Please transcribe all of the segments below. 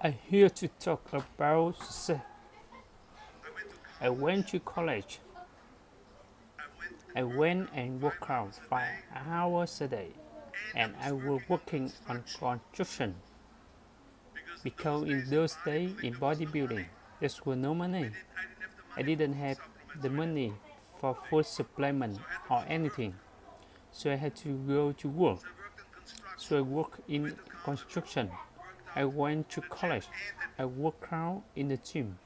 I'm here to talk about success. I went to college. I went and worked out 5 hours a day, and I was working on construction because in those days in bodybuilding there was no money. I didn't have the money for food supplement or anything, so I had to go to work. So I worked in construction. I went to college. I worked out in the gym,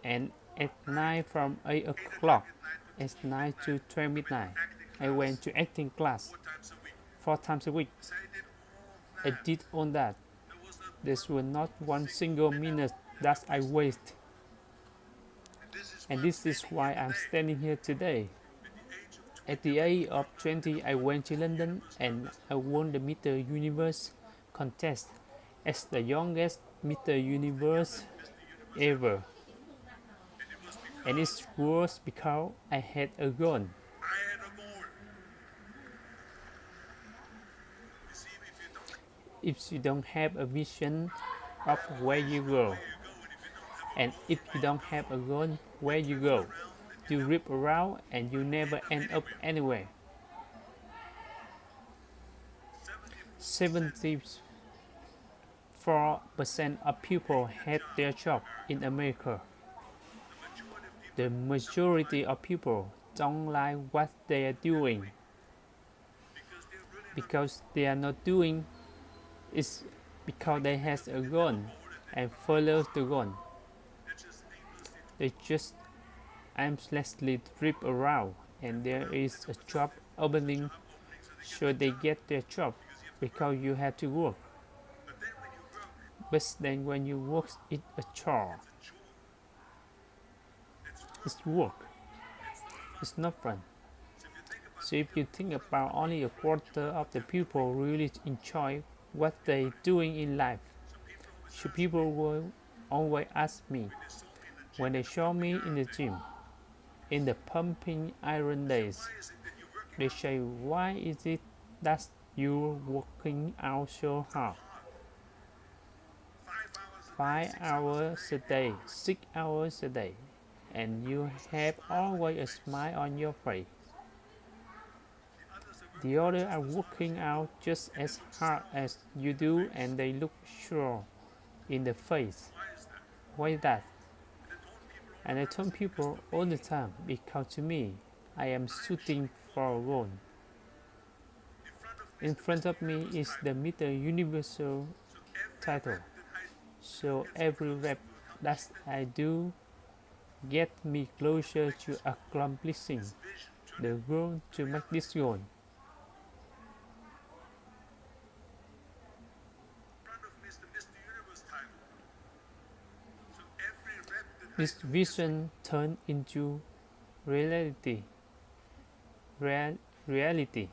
and at night from 8 o'clock at night to 12 midnight, I went to acting class 4 times a week. I did all that. There was not one single minute that I wasted. And this is why I'm standing here today. At the age of 20, I went to London and I won the Mr. Universe contest as the youngest Mr. Universe ever. And it was because I had a goal. If you don't have a vision of where you go, and if you don't have a goal where you go, you rip around and you never end up anywhere. 74% of people hate their job in America. The majority of people don't like what they are doing because they are not doing it because they have a goal and follow the goal. They just aimlessly trip around and there is a job opening, so they get their job because you have to work. But then when you work, it's a chore. It's work. It's not fun. So if you think about only a quarter of the people really enjoy what they're doing in life, so people will always ask me when they show me in the gym, in the pumping iron days, they say, why is it that you're working out so hard? 5 hours a day, 6 hours a day, and you have always a smile on your face. The others are working out just as hard as you do and they look sure in the face. Why is that? And I tell people all the time because to me, I am shooting for a goal. In front of me is the Mr. Universal title. So every rep that I do get me closer to accomplishing the goal to make this goal. This vision turned into reality. Reality.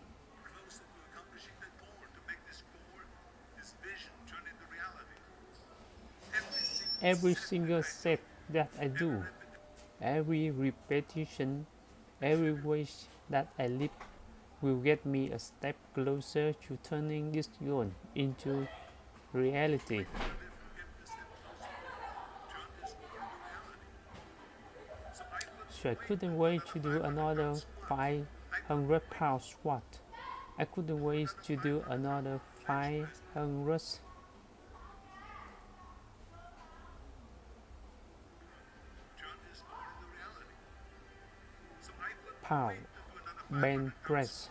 Every single set that I do, every repetition, every wish that I live will get me a step closer to turning this goal into reality. So I couldn't wait to do another 500-pound squat. I couldn't wait to do another 500 pound bench press.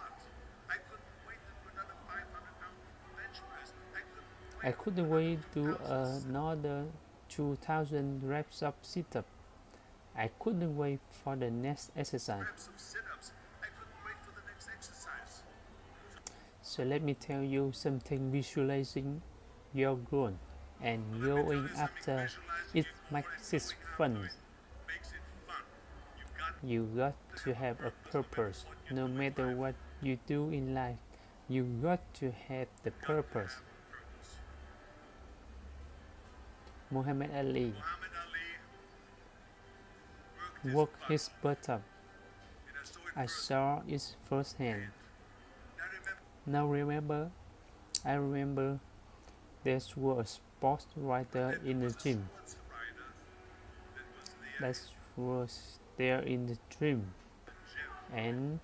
I couldn't wait to do another 2000 reps of sit-up. I couldn't wait for the next exercise. So let me tell you something, visualizing your goal and going after it makes it fun. You got to have a purpose. No matter what you do in life, you got to have the purpose. Muhammad Ali worked his butt off. I saw it firsthand. Now I remember There was a sports writer in the gym. That was there in the gym, and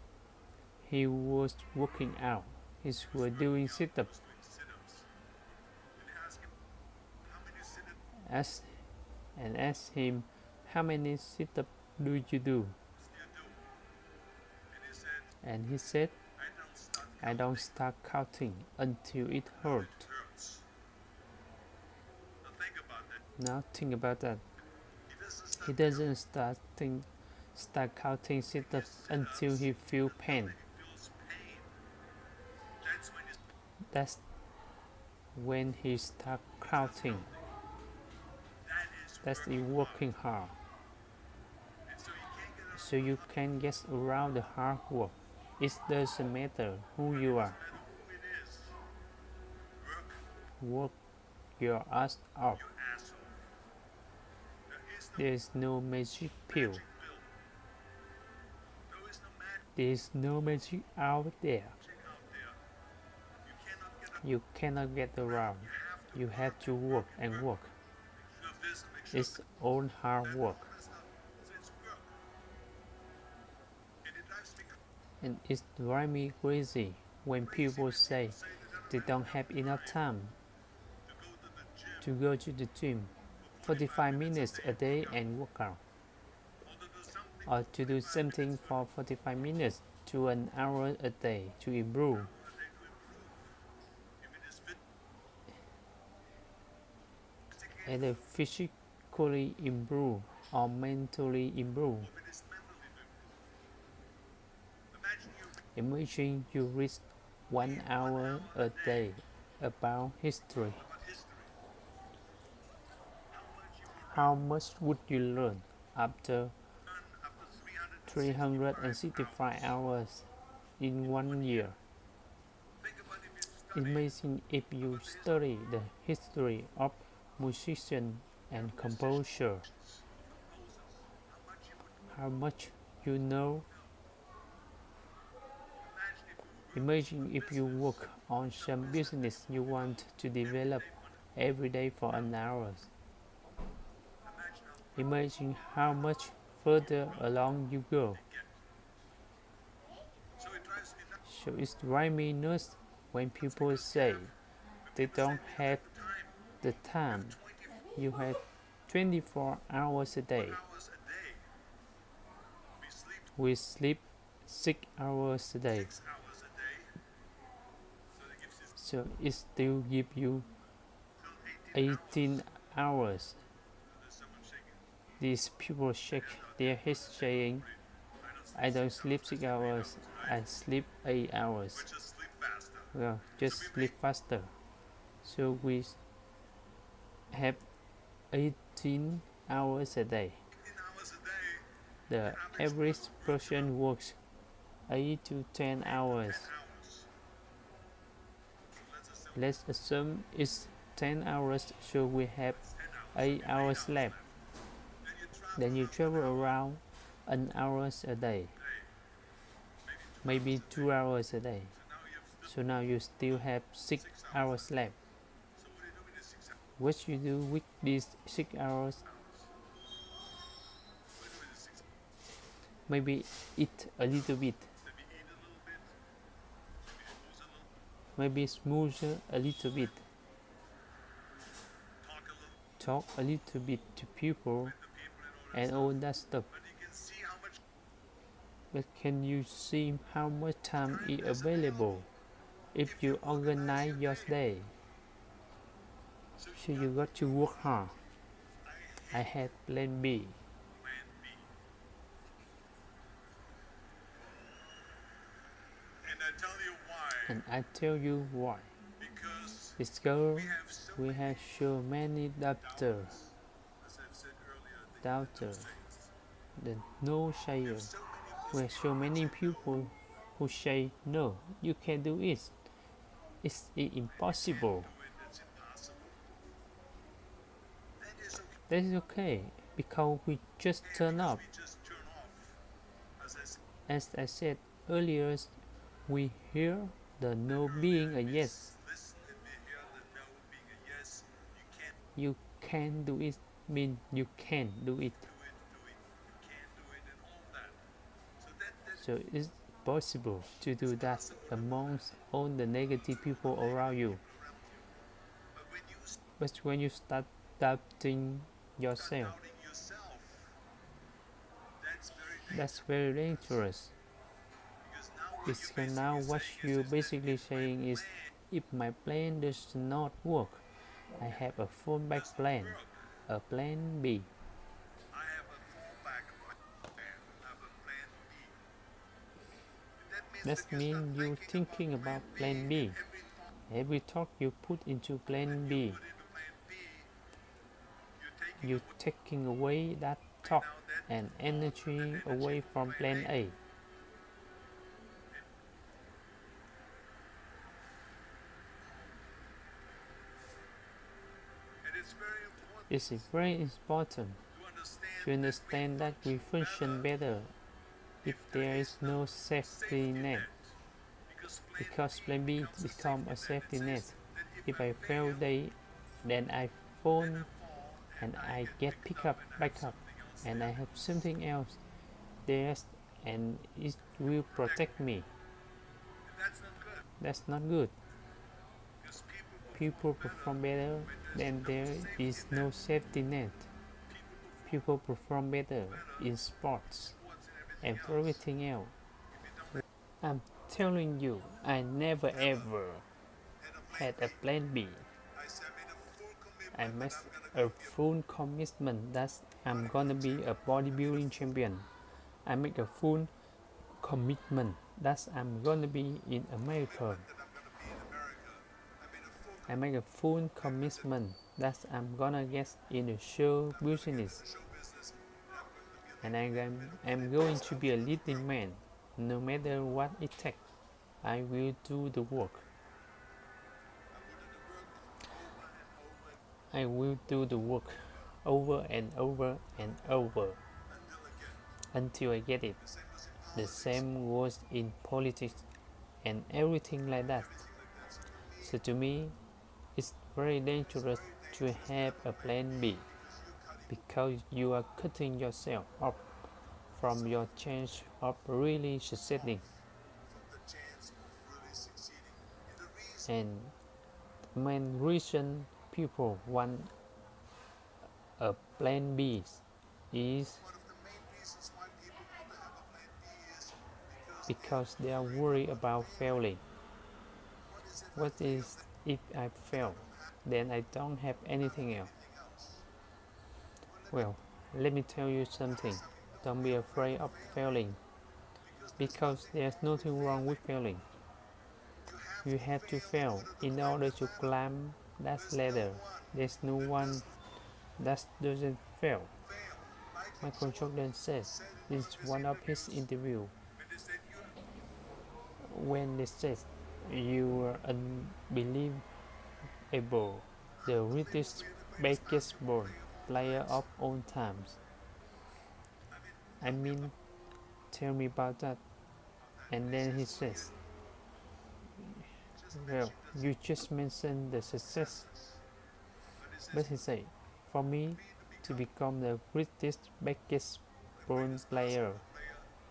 he was working out. He was doing sit-ups. Asked and asked him, "How many sit-ups do you do?" And he said, "I don't start counting until it hurts." Now think about that. He doesn't start counting sit-ups until he feels pain. That's when he starts counting. That's it, working hard. So you can get around the hard work. It doesn't matter who you are. Work your ass off. There is no magic pill. There is no magic out there. You cannot get around. You have to work and work. It's all hard work. And it drives me crazy when people say they don't have enough time to go to the gym 45 minutes a day and work out, or to do something for 45 minutes to an hour a day to improve. Either physically improve or mentally improve. Imagine you read 1 hour a day about history. How much would you learn after 365 hours in 1 year? Imagine if you study the history of musicians and composers. How much you know? Imagine if you work on some business you want to develop every day for an hour. Imagine how much further along you go. So it drives me nuts when people say they don't have the time. You have 24 hours a day. We sleep 6 hours a day. So it still gives you 18 hours. These people shake their heads saying, "I don't sleep 6 hours, I sleep 8 hours. Well, just sleep faster." So we have 18 hours a day. The average person works 8 to 10 hours. Let's assume it's 10 hours, so we have 8 hours left. Then you travel around an hour a day, maybe 2 hours a day. So now you still have 6 hours left. What you do with these 6 hours? Maybe eat a little bit, maybe snooze a little bit, talk a little bit to people, and all that stuff. But can you see how much time is available if you organize your day? So you got to work hard. I had plan B. And I tell you why. Because we have so many doubters. The no sayers. We have so many people who say, "No, you can't do it. It's impossible." That is okay, because we just turn up. As I said earlier, we hear the no being a yes. You can do it mean you can do it. So it's possible to do that amongst all the negative people around you. But when you start doubting yourself, that's very dangerous. Because now what you're basically saying is, if my plan does not work, I have a fallback plan, a plan B. That means you're thinking about plan B. Every thought you put into plan B, you're taking away that thought and energy away from plan A. It's very important to understand that we function better if there is no safety net, because plan B becomes a safety net. If I fail then I fall and I get picked up back up and I have something else there and it will protect me. That's not good. People perform better when there is no safety net. People perform better in sports and for everything else. I'm telling you, I never ever had a plan B. I made a full commitment that I'm gonna be a bodybuilding champion. I make a full commitment that I'm gonna be in America. I make a full commitment that I'm gonna get in the show business. And I'm going to be a leading man. No matter what it takes, I will do the work. I will do the work over and over and over until I get it. The same goes in politics and everything like that. So to me, it's very dangerous to have a plan B, because you are cutting yourself off from your chance of really succeeding. And the main reason people want a plan B is because they are worried about failing. What is if I fail? Then I don't have anything else. Well, let me tell you something. Don't be afraid of failing, because there's nothing wrong with failing. You have to fail in order to climb that ladder. There's no one that doesn't fail. Michael Jordan says in one of his interviews, when they said you are unbelievable, the greatest basketball player of all times. I mean, tell me about that. And then he says, well, you just mentioned the success. But he said, for me to become the greatest basketball player,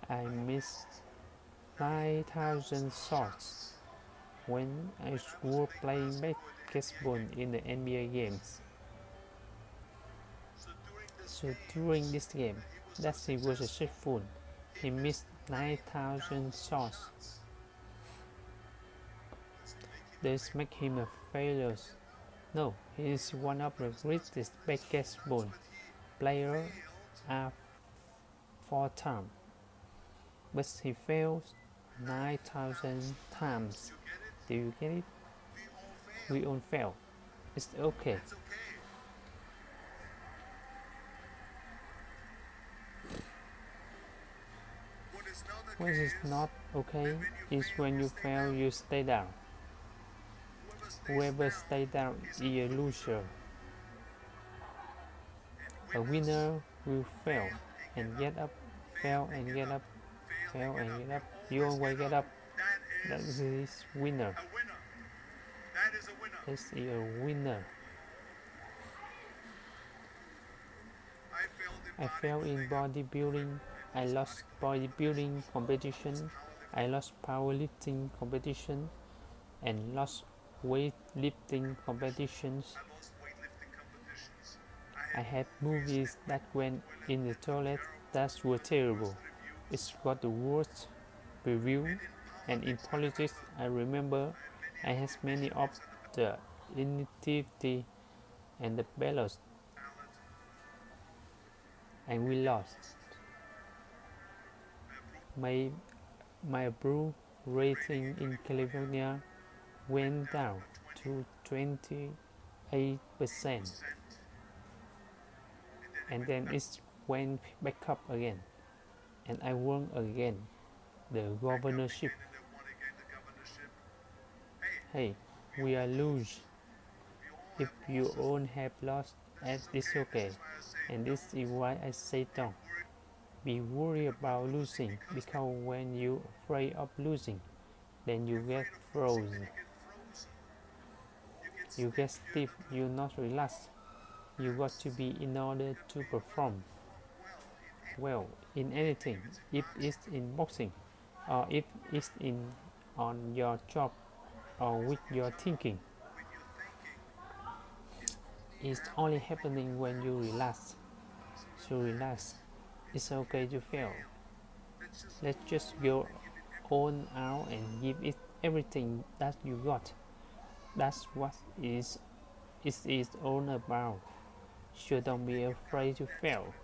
I missed 9,000 shots when I was playing basketball in the NBA games. So during this game, that he was successful, he missed 9,000 shots. This makes him a failure. No, he is one of the greatest basketball players of all time. But he fails 9,000 times. Do you get it? We all fail. It's okay. What is not okay is when you fail, you stay down. Whoever stays down is a loser. A winner will fail and get up, fail and get up, fail and get up. You always get up. That is winner. That's a winner. I failed in bodybuilding. I lost bodybuilding competition. I lost powerlifting competition and lost weightlifting competitions. I had movies that went in the toilet that were terrible. It's got the worst review, and in politics, I remember I had many of the initiative and the ballots, and we lost. My my approval rating in California went down to 28%, and then it went back up again, and I won again the governorship. Hey, we are lose. If you own have lost, it's okay. And this is why I say don't be worried about losing, because when you're afraid of losing, then you get frozen. You get stiff, you not relaxed. You got to be in order to perform well in anything, if it's in boxing, or if it's in on your job, or with your thinking. It's only happening when you relax. So relax. It's okay to fail. Let's just go on out and give it everything that you got. That's what it is all about. So don't be afraid to fail.